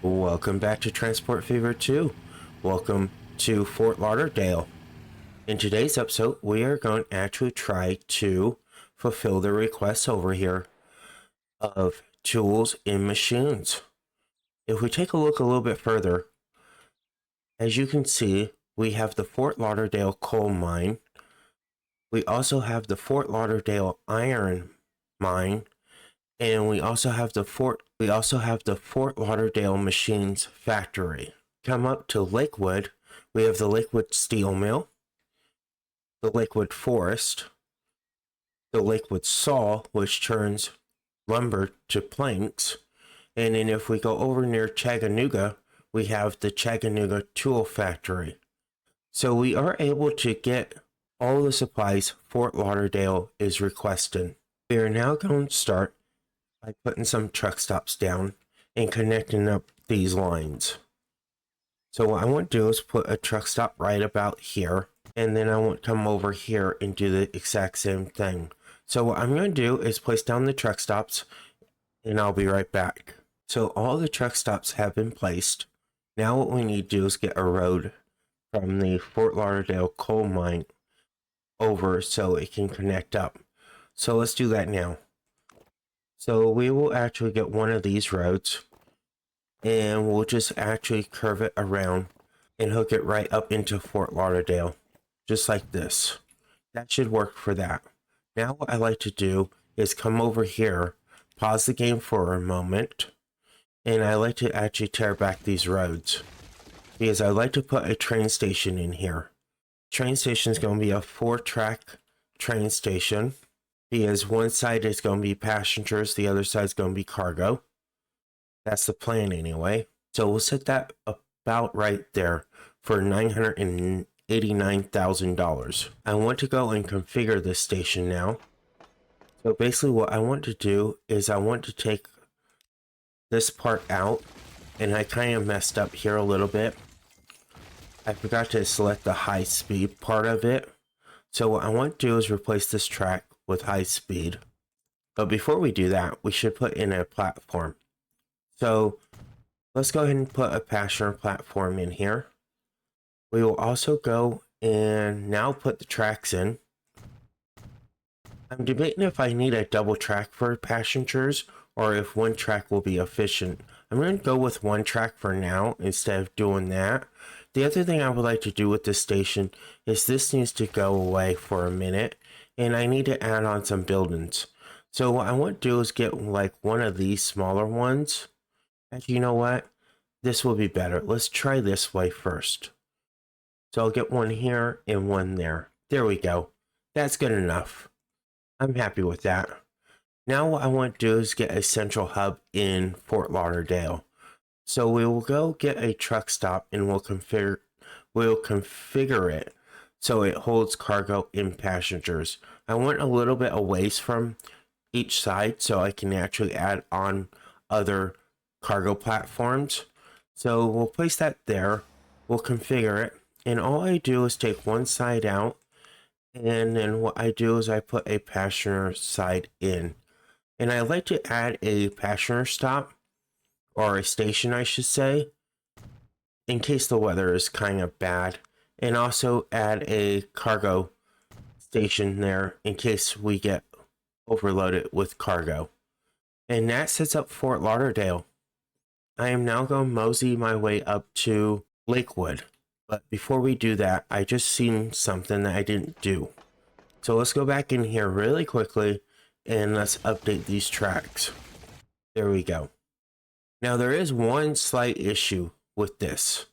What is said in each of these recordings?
Welcome back to Transport Fever 2. Welcome to Fort Lauderdale. In today's episode, we are going to actually try to fulfill the request over here of tools and machines. If we take a look a little bit further, as you can see, we have the Fort Lauderdale coal mine. We also have the Fort Lauderdale iron mine, and we also have the Fort Lauderdale machines factory. Come up to Lakewood, we have the Lakewood steel mill, the Lakewood forest, the Lakewood saw, which turns lumber to planks, and then if we go over near Chattanooga, we have the Chattanooga tool factory. So we are able to get all the supplies Fort Lauderdale is requesting. We are now going to start by putting some truck stops down and connecting up these lines. So what I want to do is put a truck stop right about here, and then I want to come over here and do the exact same thing. So what I'm going to do is place down the truck stops, and I'll be right back. So all the truck stops have been placed. Now what we need to do is get a road from the Fort Lauderdale coal mine over so it can connect up. So let's do that now. So we will actually get one of these roads, and we'll just actually curve it around and hook it right up into Fort Lauderdale, just like this. That should work for that. Now what I like to do is come over here, pause the game for a moment, and I like to actually tear back these roads, because I like to put a train station in here. Train station is going to be a 4-track train station, because one side is going to be passengers, the other side is going to be cargo. That's the plan anyway. So we'll set that about right there for $989,000. I want to go and configure this station now. So basically what I want to do is I want to take this part out, and I kind of messed up here a little bit. I forgot to select the high speed part of it. So what I want to do is replace this track with high speed. But before we do that, we should put in a platform. So let's go ahead and put a passenger platform in here. We will also go and now put the tracks in. I'm debating if I need a double track for passengers or if one track will be efficient. I'm going to go with one track for now instead of doing that. The other thing I would like to do with this station is this needs to go away for a minute, and I need to add on some buildings. So what I want to do is get like one of these smaller ones. Actually, you know what? This will be better. Let's try this way first. So I'll get one here and one there. There we go. That's good enough. I'm happy with that. Now what I want to do is get a central hub in Fort Lauderdale. So we will go get a truck stop and we'll configure it so it holds cargo and passengers. I want a little bit away from each side so I can actually add on other cargo platforms. So we'll place that there. We'll configure it, and all I do is take one side out, and then what I do is I put a passenger side in. And I like to add a passenger stop, or a station I should say, in case the weather is kind of bad, and also add a cargo station there in case we get overloaded with cargo. And that sets up Fort Lauderdale. I am now going to mosey my way up to Lakewood, but before we do that, I just seen something that I didn't do. So let's go back in here really quickly and let's update these tracks. There we go. Now there is one slight issue with this.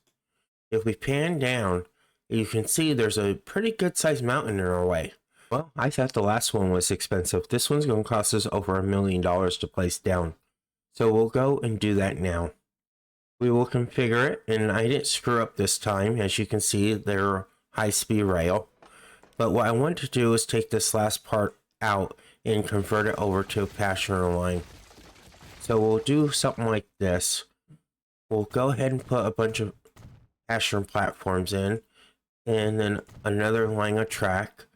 If we pan down, you can see there's a pretty good sized mountain in our way. Well, I thought the last one was expensive. This one's going to cost us over $1 million to place down. So we'll go and do that now. We will configure it, and I didn't screw up this time. As you can see, they're high-speed rail. But what I want to do is take this last part out and convert it over to a passenger line. So we'll do something like this. We'll go ahead and put a bunch of passenger platforms in, and then another line of track,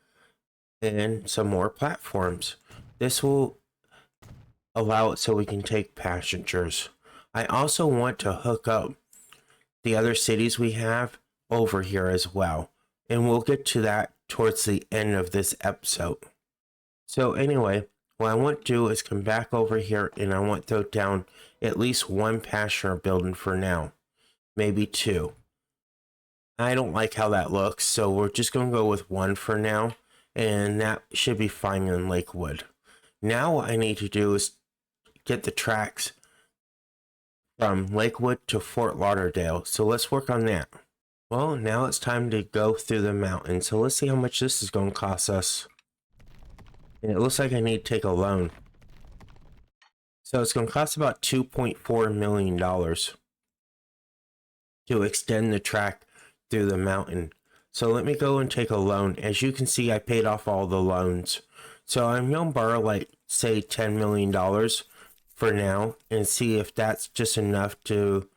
and some more platforms. This will allow it so we can take passengers. I also want to hook up the other cities we have over here as well. And we'll get to that towards the end of this episode. So anyway, what I want to do is come back over here and I want to throw down at least one pasture building for now. Maybe two. I don't like how that looks, so we're just going to go with one for now. And that should be fine in Lakewood. Now what I need to do is get the tracks from Lakewood to Fort Lauderdale. So let's work on that. Well, now it's time to go through the mountain. So let's see how much this is going to cost us. And it looks like I need to take a loan. So it's going to cost about $2.4 million to extend the track through the mountain. So let me go and take a loan. As you can see, I paid off all the loans. So I'm going to borrow like, say, $10 million for now and see if that's just enough to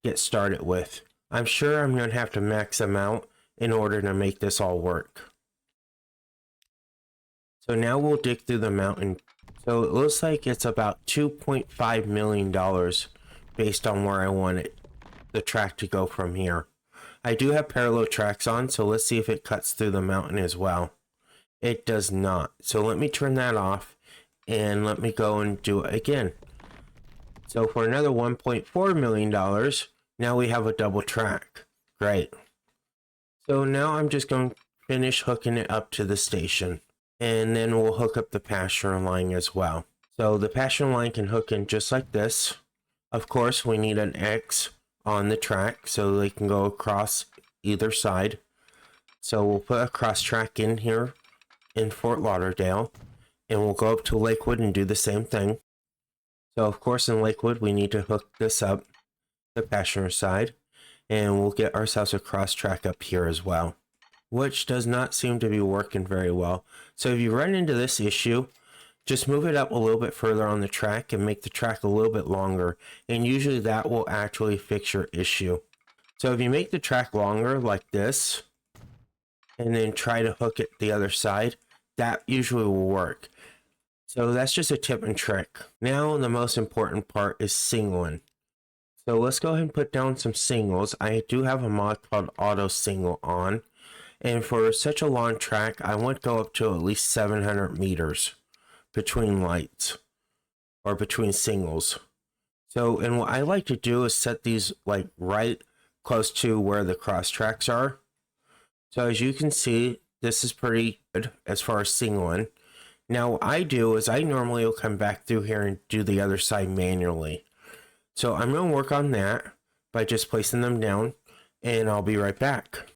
get started with. I'm sure I'm going to have to max them out in order to make this all work. So now we'll dig through the mountain. So it looks like it's about $2.5 million based on where I want the track to go from here. I do have parallel tracks on, so let's see if it cuts through the mountain as well. It does not. So let me turn that off and let me go and do it again. So for another $1.4 million, now we have a double track. Great. So now I'm just going to finish hooking it up to the station. And then we'll hook up the pasture line as well. So the pasture line can hook in just like this. Of course, we need an X on the track so they can go across either side. So we'll put a cross track in here in Fort Lauderdale. And we'll go up to Lakewood and do the same thing. So of course in Lakewood we need to hook this up, the passenger side. And we'll get ourselves a cross track up here as well, which does not seem to be working very well. So if you run into this issue, just move it up a little bit further on the track and make the track a little bit longer. And usually that will actually fix your issue. So if you make the track longer like this, and then try to hook it the other side, that usually will work. So that's just a tip and trick. Now the most important part is singling. So let's go ahead and put down some singles. I do have a mod called Auto Single on. And for such a long track, I want to go up to at least 700 meters between lights or between singles. So, and what I like to do is set these like right close to where the cross tracks are. So as you can see, this is pretty good as far as singling. Now what I do is I normally will come back through here and do the other side manually. So I'm going to work on that by just placing them down and I'll be right back.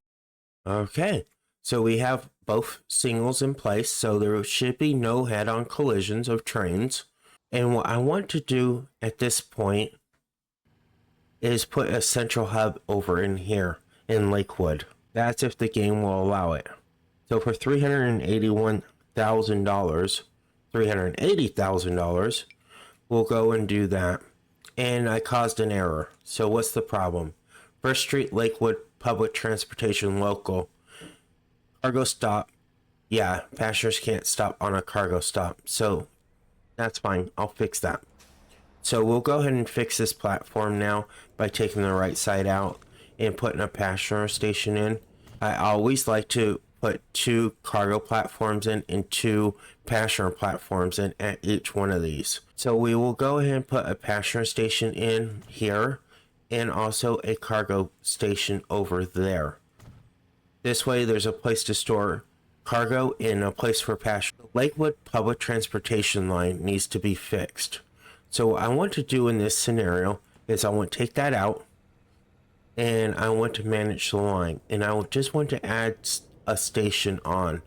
Okay, so we have both singles in place, so there should be no head-on collisions of trains. And what I want to do at this point is put a central hub over in here in Lakewood. That's if the game will allow it. So for $380,000, we'll go and do that. And I caused an error. So what's the problem? First Street, Lakewood, Public Transportation Local. Cargo stop. Yeah, passengers can't stop on a cargo stop. So that's fine. I'll fix that. So we'll go ahead and fix this platform now by taking the right side out and putting a passenger station in. I always like to put 2 cargo platforms in and 2 passenger platforms in at each one of these. So we will go ahead and put a passenger station in here and also a cargo station over there. This way there's a place to store cargo and a place for passenger. The Lakewood public transportation line needs to be fixed. So what I want to do in this scenario is I want to take that out and I want to manage the line, and I just want to add a station on,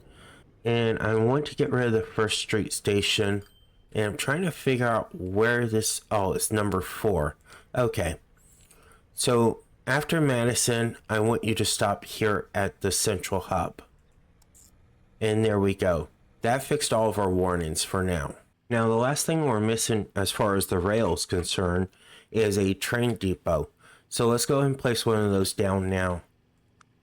and I want to get rid of the First Street station, and I'm trying to figure out where this, oh, it's number 4. Okay, so after Madison, I want you to stop here at the central hub, and there we go. That fixed all of our warnings for now. Now the last thing we're missing as far as the rail is concerned is a train depot. So let's go ahead and place one of those down now.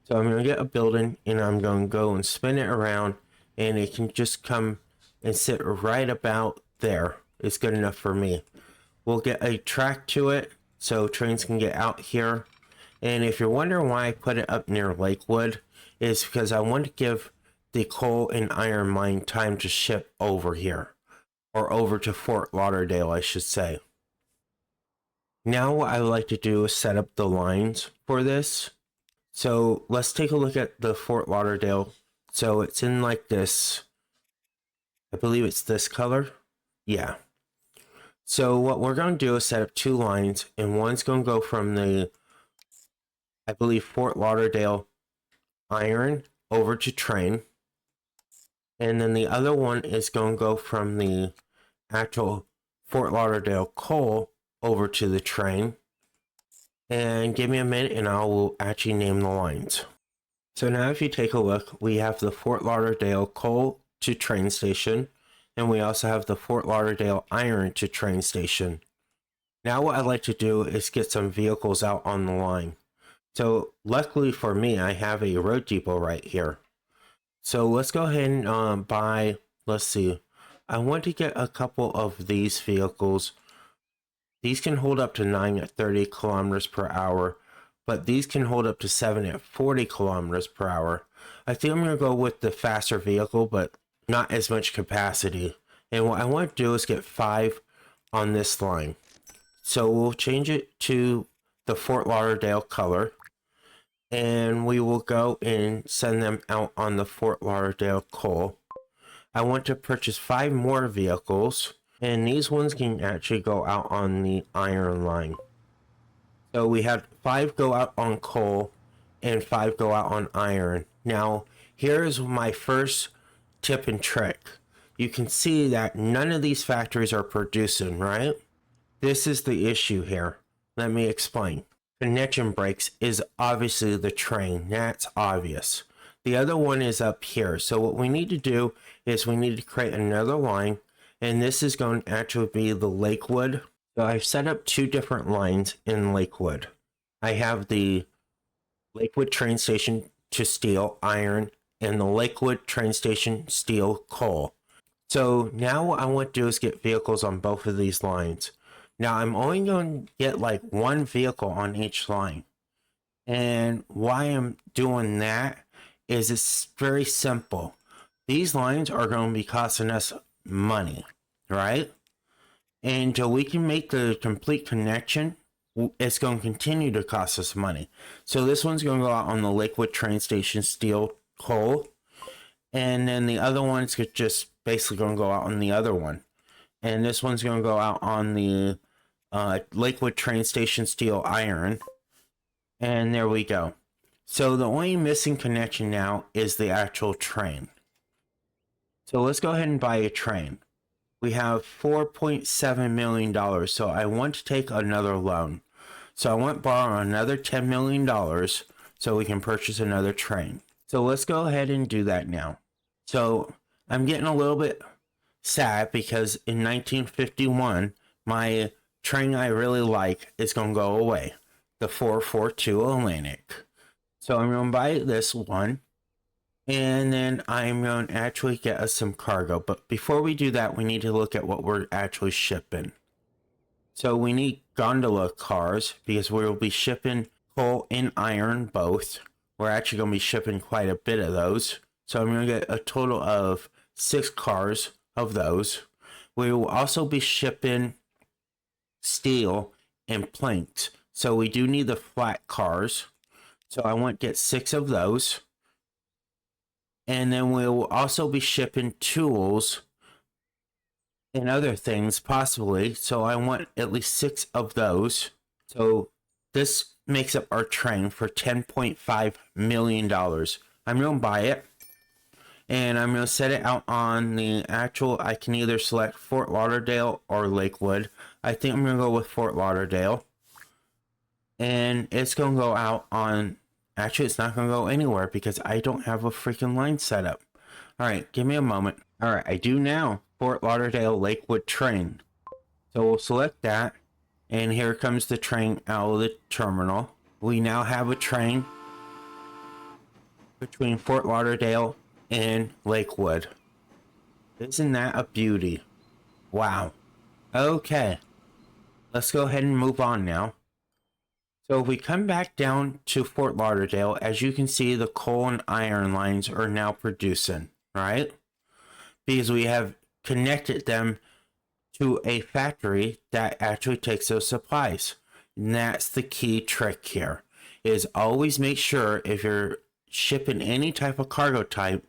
So I'm going to get a building and I'm going to go and spin it around, and it can just come and sit right about there. It's good enough for me. we'll get a track to it so trains can get out here. And if you're wondering why I put it up near Lakewood, is because I want to give the coal and iron mine time to ship over here, or over to Fort Lauderdale, I should say. Now what I would like to do is set up the lines for this. So let's take a look at the Fort Lauderdale. So it's in like this, I believe it's this color. Yeah. So what we're going to do is set up two lines, and one's going to go from the, I believe, Fort Lauderdale iron over to train. And then the other one is going to go from the actual Fort Lauderdale coal over to the train. And give me a minute and I will actually name the lines. So now if you take a look, we have the Fort Lauderdale coal to train station, and we also have the Fort Lauderdale iron to train station. Now what I'd like to do is get some vehicles out on the line. So luckily for me, I have a road depot right here. So let's go ahead and buy, let's see, I want to get a couple of these vehicles. These can hold up to 9 at 30 kilometers per hour, but these can hold up to 7 at 40 kilometers per hour. I think I'm going to go with the faster vehicle, but not as much capacity. And what I want to do is get 5 on this line. So we'll change it to the Fort Lauderdale color, and we will go and send them out on the Fort Lauderdale coal. I want to purchase 5 more vehicles, and these ones can actually go out on the iron line. So we had 5 go out on coal and 5 go out on iron. Now, here's my first tip and trick. You can see that none of these factories are producing, right? This is the issue here. Let me explain. Connection breaks is obviously the train. That's obvious. The other one is up here. So what we need to do is we need to create another line, and this is going to actually be the Lakewood. So I've set up 2 different lines in Lakewood. I have the Lakewood train station to steel iron and the Lakewood train station steel coal. So now what I want to do is get vehicles on both of these lines. Now I'm only going to get like 1 vehicle on each line. And why I'm doing that is it's very simple. These lines are going to be costing us money, right? And until we can make the complete connection, it's going to continue to cost us money. So this one's going to go out on the Lakewood train station steel coal, and then the other one's just basically going to go out on the other one, and this one's going to go out on the Lakewood train station steel iron. And there we go. So the only missing connection now is the actual train. So let's go ahead and buy a train. We have $4.7 million, so I want to take another loan. So I want to borrow another $10 million so we can purchase another train. So let's go ahead and do that now. So I'm getting a little bit sad because in 1951, my train I really like is going to go away. The 442 Atlantic. So I'm going to buy this one. And then I'm going to actually get us some cargo. But before we do that, we need to look at what we're actually shipping. So we need gondola cars because we will be shipping coal and iron both. We're actually going to be shipping quite a bit of those. So I'm going to get a total of 6 cars of those. We will also be shipping steel and planks. So we do need the flat cars. So I want to get 6 of those. And then we will also be shipping tools and other things possibly. So I want at least 6 of those. So this makes up our train for $10.5 million. I'm going to buy it. And I'm going to set it out on the actual, I can either select Fort Lauderdale or Lakewood. I think I'm going to go with Fort Lauderdale. And it's going to go out on, actually it's not going to go anywhere because I don't have a freaking line set up. Alright, give me a moment. Alright, I do now. Fort Lauderdale Lakewood train. So we'll select that. And here comes the train out of the terminal. We now have a train between Fort Lauderdale and Lakewood. Isn't that a beauty? Wow. Okay. let's go ahead and move on now. So if we come back down to Fort Lauderdale, as you can see, the coal and iron lines are now producing, right? Because we have connected them to a factory that actually takes those supplies. And that's the key trick here, is always make sure if you're shipping any type of cargo type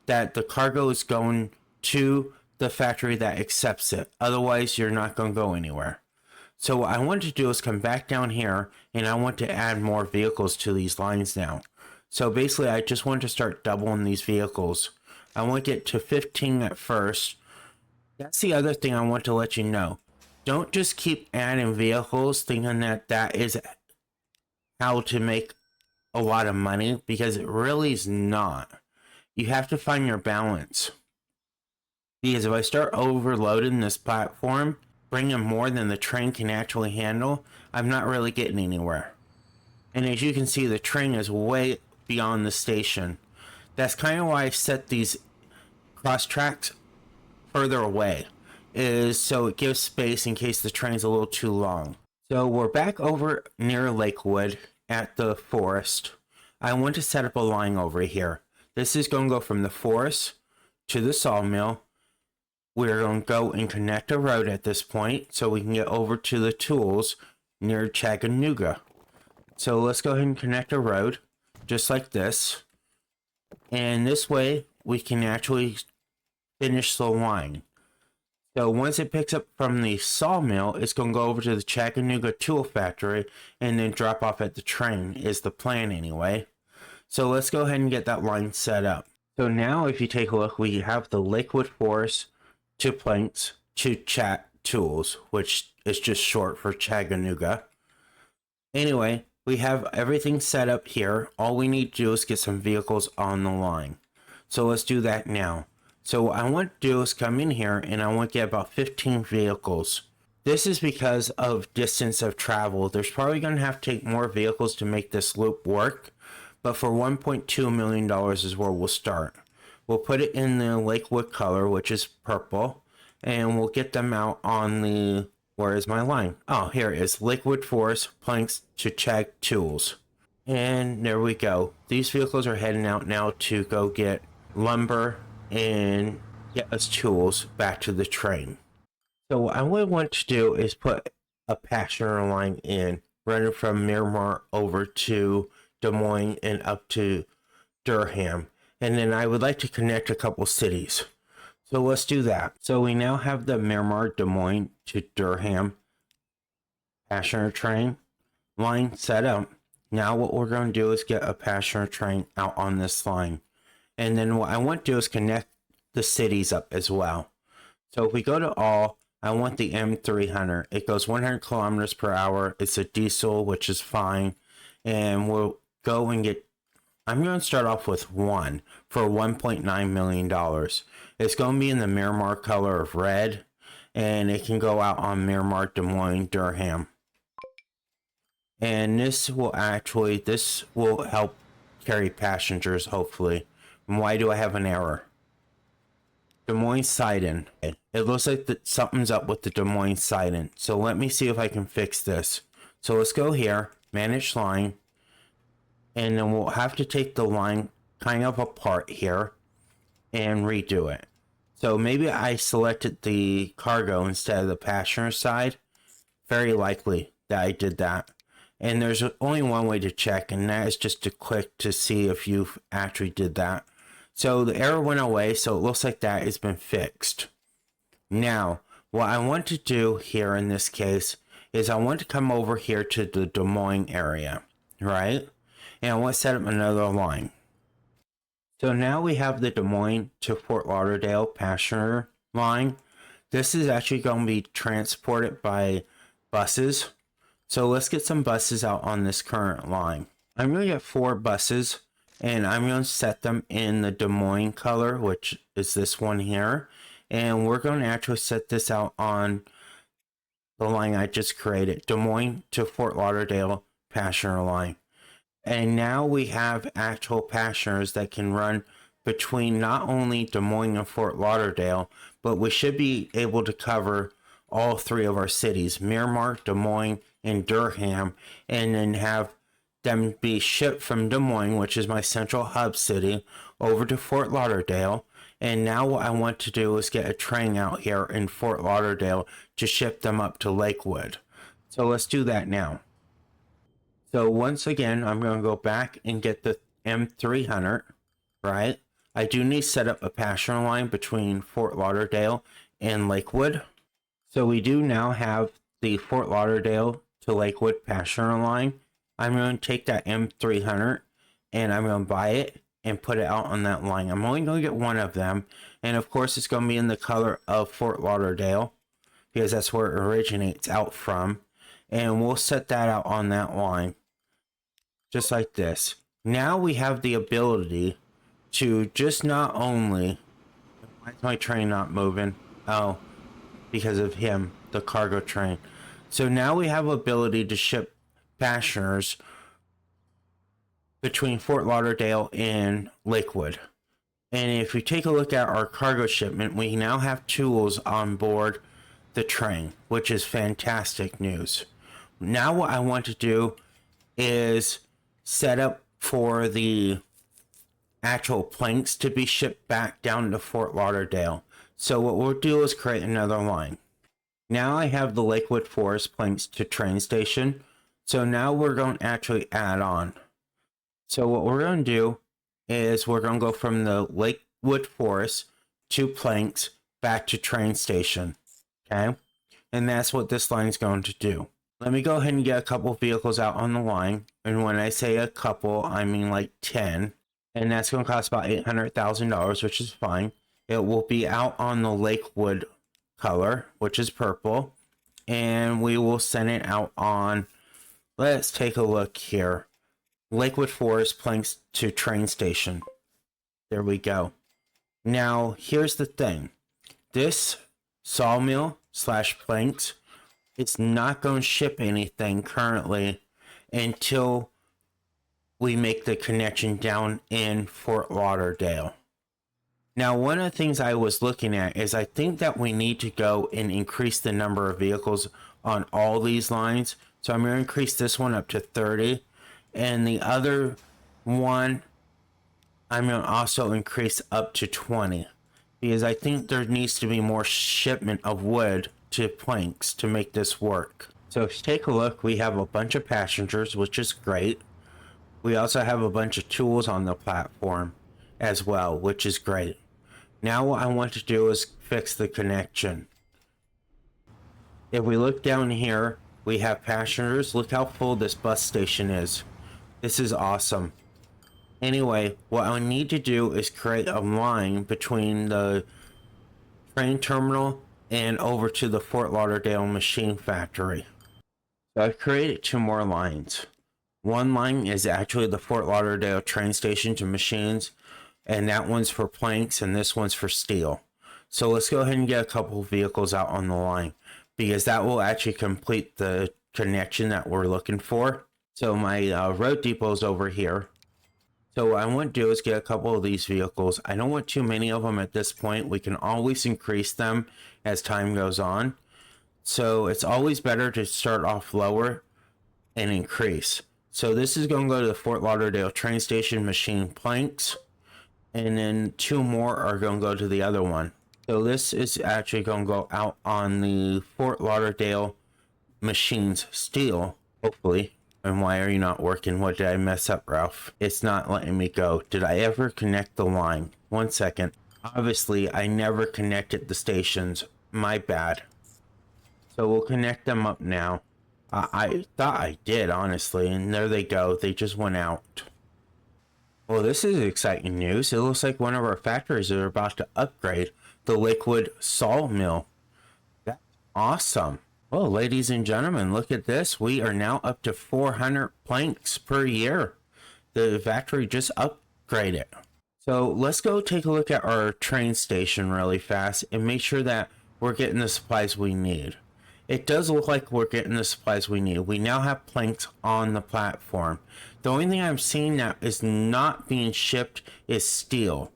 that the cargo is going to the factory that accepts it. Otherwise, you're not going to go anywhere. So what I want to do is come back down here and I want to add more vehicles to these lines now. So basically I just want to start doubling these vehicles. I want to get to 15 at first. That's the other thing I want to let you know. Don't just keep adding vehicles thinking that that is how to make a lot of money, because it really is not. You have to find your balance. Because if I start overloading this platform, bringing more than the train can actually handle, I'm not really getting anywhere. And as you can see, the train is way beyond the station. That's kind of why I set these cross tracks further away, is so it gives space in case the train's a little too long. So we're back over near Lakewood at the forest. I want to set up a line over here. This is going to go from the forest to the sawmill. We're going to go and connect a road at this point so we can get over to the tools near Chattanooga. So let's go ahead and connect a road just like this. And this way we can actually finish the line. So once it picks up from the sawmill, it's going to go over to the Chattanooga tool factory and then drop off at the train, is the plan anyway. So let's go ahead and get that line set up. So now if you take a look, we have the Lakewood Forest to planks to Chat Tools, which is just short for Chattanooga. Anyway, we have everything set up here. All we need to do is get some vehicles on the line. So let's do that now. So what I want to do is come in here and I want to get about 15 vehicles. This is because of distance of travel. There's probably going to have to take more vehicles to make this loop work. But for $1.2 million is where we'll start. We'll put it in the Lakewood color, which is purple, and we'll get them out on the, where is my line? Oh, here it is, Lakewood Forest Planks to Chag Tools. And there we go. These vehicles are heading out now to go get lumber and get us tools back to the train. So what I would want to do is put a passenger line in, running from Miramar over to Des Moines and up to Durham. And then I would like to connect a couple cities. So let's do that. So we now have the Miramar, Des Moines to Durham passenger train line set up. Now what we're going to do is get a passenger train out on this line. And then what I want to do is connect the cities up as well. So if we go to all, I want the M300. It goes 100 kilometers per hour. It's a diesel, which is fine. And we'll go and get, I'm going to start off with one for $1.9 million. It's going to be in the Miramar color of red, and it can go out on Miramar, Des Moines, Durham. And this will help carry passengers, hopefully. And why do I have an error? Des Moines siding. It looks like something's up with the Des Moines siding. So let me see if I can fix this. So let's go here, manage line. And then we'll have to take the line kind of apart here and redo it. So maybe I selected the cargo instead of the passenger side. Very likely that I did that. And there's only one way to check, and that is just to click to see if you actually did that. So the error went away, so it looks like that has been fixed. Now, what I want to do here in this case is I want to come over here to the Des Moines area, right? And I want to set up another line. So now we have the Des Moines to Fort Lauderdale passenger line. This is actually going to be transported by buses. So let's get some buses out on this current line. I'm going to get 4 buses, and I'm going to set them in the Des Moines color, which is this one here. And we're going to actually set this out on the line I just created, Des Moines to Fort Lauderdale passenger line. And now we have actual passengers that can run between not only Des Moines and Fort Lauderdale, but we should be able to cover all three of our cities, Miramar, Des Moines, and Durham, and then have them be shipped from Des Moines, which is my central hub city, over to Fort Lauderdale. And now what I want to do is get a train out here in Fort Lauderdale to ship them up to Lakewood. So let's do that now. So once again, I'm going to go back and get the M300, right? I do need to set up a passenger line between Fort Lauderdale and Lakewood. So we do now have the Fort Lauderdale to Lakewood passenger line. I'm going to take that M300 and I'm going to buy it and put it out on that line. I'm only going to get one of them. And of course, it's going to be in the color of Fort Lauderdale because that's where it originates out from. And we'll set that out on that line just like this. Now we have the ability to just not only... Why is my train not moving? Oh, because of him, the cargo train. So now we have ability to ship passengers between Fort Lauderdale and Lakewood. And if we take a look at our cargo shipment, we now have tools on board the train, which is fantastic news. Now what I want to do is set up for the actual planks to be shipped back down to Fort Lauderdale. So what we'll do is create another line. Now I have the Lakewood Forest planks to train station. So now we're going to actually add on. So what we're going to do is we're going to go from the Lakewood Forest to planks back to train station. Okay. And that's what this line is going to do. Let me go ahead and get a couple vehicles out on the line. And when I say a couple, I mean like 10. And that's going to cost about $800,000, which is fine. It will be out on the Lakewood color, which is purple. And we will send it out on, let's take a look here. Lakewood Forest planks to train station. There we go. Now, here's the thing. This sawmill / planks is not going to ship anything currently until we make the connection down in Fort Lauderdale. Now, one of the things I was looking at is I think that we need to go and increase the number of vehicles on all these lines. So I'm going to increase this one up to 30. And the other one, I'm going to also increase up to 20. Because I think there needs to be more shipment of wood to planks to make this work. So if you take a look, we have a bunch of passengers, which is great. We also have a bunch of tools on the platform as well, which is great. Now what I want to do is fix the connection. If we look down here, we have passengers. Look how full this bus station is. This is awesome. Anyway, what I need to do is create a line between the train terminal and over to the Fort Lauderdale machine factory. So I've created 2 more lines. One line is actually the Fort Lauderdale train station to machines, and that one's for planks, and this one's for steel. So let's go ahead and get a couple of vehicles out on the line, because that will actually complete the connection that we're looking for. So my road depot is over here. So what I want to do is get a couple of these vehicles. I don't want too many of them at this point. We can always increase them as time goes on. So it's always better to start off lower and increase. So this is going to go to the Fort Lauderdale train station machine planks. And then 2 more are going to go to the other one. So this is actually going to go out on the Fort Lauderdale machines steel, hopefully. And why are you not working? What did I mess up, Ralph? It's not letting me go. Did I ever connect the line? 1 second. Obviously, I never connected the stations. My bad. So we'll connect them up now. I thought I did, honestly. And there they go. They just went out. Well, this is exciting news. It looks like one of our factories are about to upgrade the Lakewood sawmill. That's awesome. Well, ladies and gentlemen, look at this. We are now up to 400 planks per year. The factory just upgraded. So let's go take a look at our train station really fast and make sure that we're getting the supplies we need. It does look like we're getting the supplies we need. We now have planks on the platform. The only thing I'm seeing that is not being shipped is steel.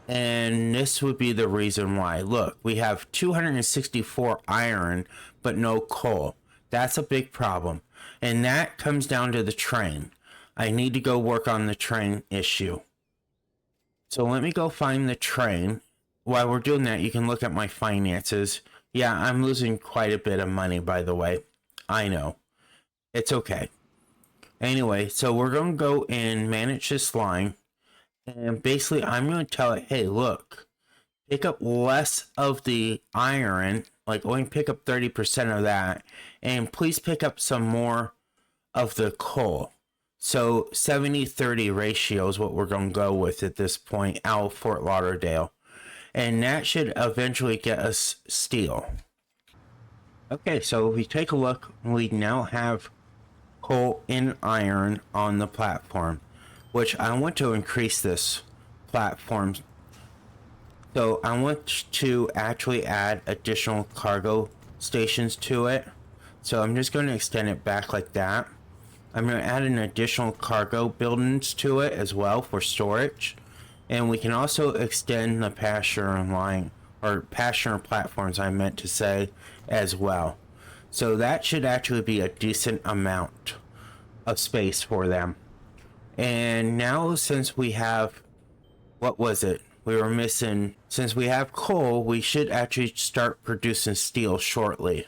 And this would be the reason why. Look, we have 264 iron, but no coal. That's a big problem. And that comes down to the train. I need to go work on the train issue. So let me go find the train. While we're doing that, you can look at my finances. Yeah, I'm losing quite a bit of money, by the way. I know. It's okay. Anyway, so we're going to go and manage this line. And basically, I'm going to tell it, hey, look, pick up less of the iron, like only pick up 30% of that, and please pick up some more of the coal. So 70-30 ratio is what we're going to go with at this point out of Fort Lauderdale. And that should eventually get us steel. Okay, so if we take a look, we now have coal and iron on the platform, which I want to increase this platform. So I want to actually add additional cargo stations to it. So I'm just going to extend it back like that. I'm going to add an additional cargo buildings to it as well for storage. And we can also extend the pasture line, or pasture platforms I meant to say, as well. So that should actually be a decent amount of space for them. And now since we have, what was it? We were missing, since we have coal, we should actually start producing steel shortly.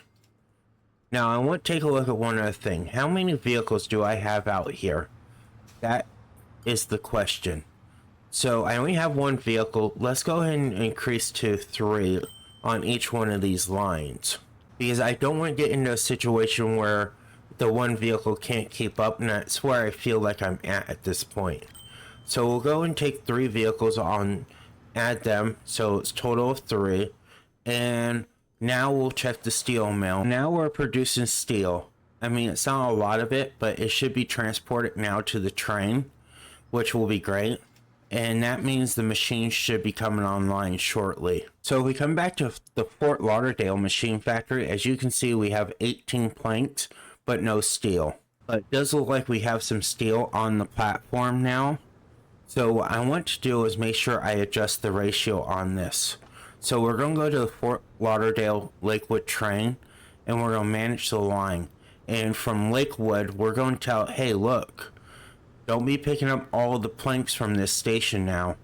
Now I want to take a look at one other thing. How many vehicles do I have out here? That is the question. So I only have one vehicle. Let's go ahead and increase to 3 on each one of these lines, because I don't want to get into a situation where the one vehicle can't keep up, and that's where I feel like I'm at this point. So we'll go and take 3 vehicles on, add them, so it's total of 3. And now we'll check the steel mill. Now we're producing steel. I mean, it's not a lot of it, but it should be transported now to the train, which will be great. And that means the machine should be coming online shortly. So if we come back to the Fort Lauderdale machine factory, as you can see, we have 18 planks, but no steel. But it does look like we have some steel on the platform now. So what I want to do is make sure I adjust the ratio on this. So we're going to go to the Fort Lauderdale Lakewood train, and we're going to manage the line. And from Lakewood, we're going to tell, hey, look, don't be picking up all the planks from this station now.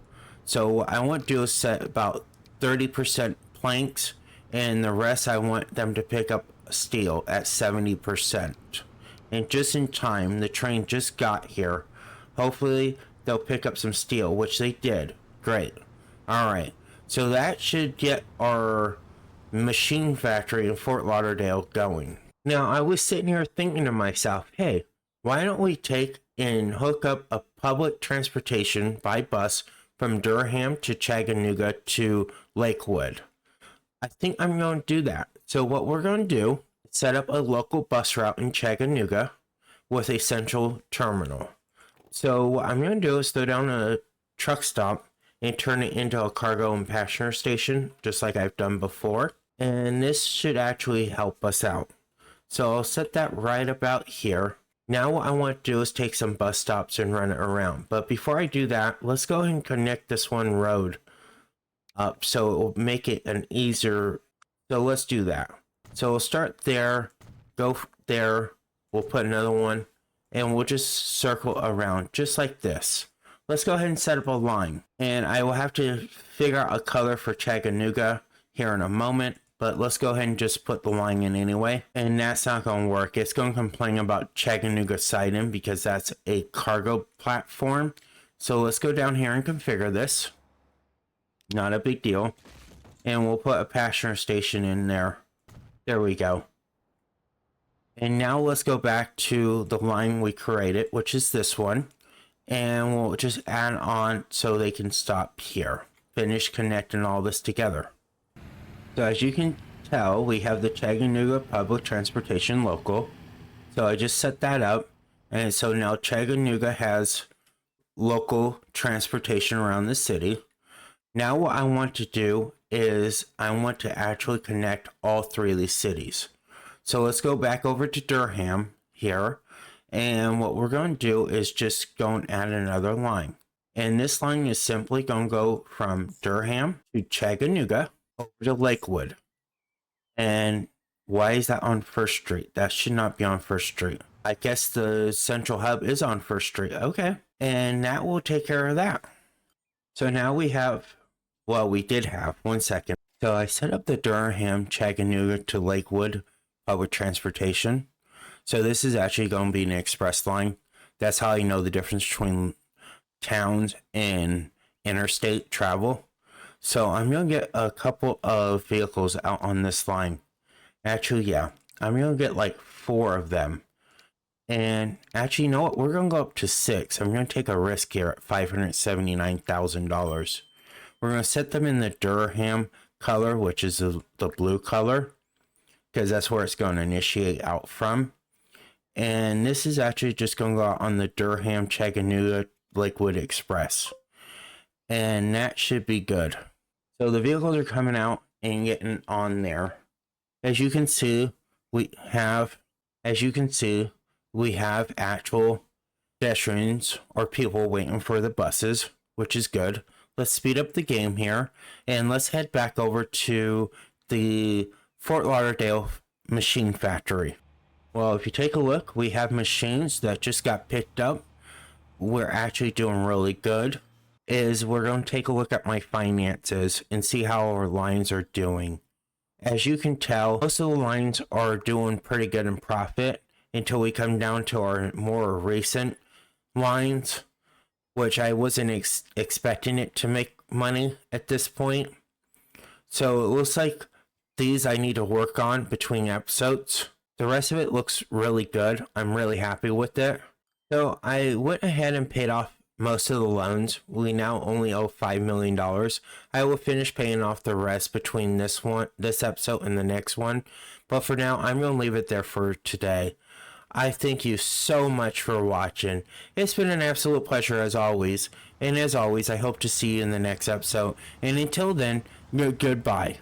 So what I want to do is set about 30% planks, and the rest I want them to pick up steel at 70%. And just in time, the train just got here. Hopefully they'll pick up some steel, which they did. Great. Alright, so that should get our machine factory in Fort Lauderdale going. Now I was sitting here thinking to myself, hey, why don't we take and hook up a public transportation by bus from Durham to Chattanooga to Lakewood? I think I'm going to do that. So what we're going to do is set up a local bus route in Chattanooga with a central terminal. So what I'm going to do is go down a truck stop and turn it into a cargo and passenger station, just like I've done before. And this should actually help us out. So I'll set that right about here. Now what I want to do is take some bus stops and run it around. But before I do that, let's go ahead and connect this one road up so it will make it an easier. So let's do that. So we'll start there, go there, we'll put another one, and we'll just circle around just like this. Let's go ahead and set up a line. And I will have to figure out a color for Chattanooga here in a moment. But let's go ahead and just put the line in anyway. And that's not going to work. It's going to complain about Chattanooga siding because that's a cargo platform. So let's go down here and configure this. Not a big deal. And we'll put a passenger station in there. There we go. And now let's go back to the line we created, which is this one. And we'll just add on so they can stop here. Finish connecting all this together. So as you can tell, we have the Chattanooga Public Transportation Local. So I just set that up. And so now Chattanooga has local transportation around the city. Now what I want to do is I want to actually connect all 3 of these cities. So let's go back over to Durham here. And what we're going to do is just go and add another line. And this line is simply going to go from Durham to Chattanooga over to Lakewood. And why is that on First Street? That should not be on First Street. I guess the central hub is on First Street. Okay. And that will take care of that. So now we have, well, we did have, 1 second. So I set up the Durham, Chattanooga to Lakewood public transportation. So this is actually going to be an express line. That's how you know the difference between towns and interstate travel. So I'm going to get a couple of vehicles out on this line. Actually, yeah, I'm going to get like 4 of them. And actually, you know what? We're going to go up to 6. I'm going to take a risk here at $579,000. We're going to set them in the Durham color, which is the blue color, because that's where it's going to initiate out from. And this is actually just going to go out on the Durham, Chattanooga, Lakewood Express. And that should be good. So the vehicles are coming out and getting on there. As you can see, we have actual pedestrians or people waiting for the buses, which is good. Let's speed up the game here and let's head back over to the Fort Lauderdale machine factory. Well, if you take a look, we have machines that just got picked up. We're actually doing really good. We're going to take a look at my finances and see how our lines are doing. As you can tell, most of the lines are doing pretty good in profit until we come down to our more recent lines, which I wasn't expecting it to make money at this point. So it looks like these I need to work on between episodes. The rest of it looks really good. I'm really happy with it. So I went ahead and paid off most of the loans. We now only owe $5 million. I will finish paying off the rest between this episode and the next one. But for now, I'm going to leave it there for today. I thank you so much for watching. It's been an absolute pleasure as always. And as always, I hope to see you in the next episode. And until then, goodbye.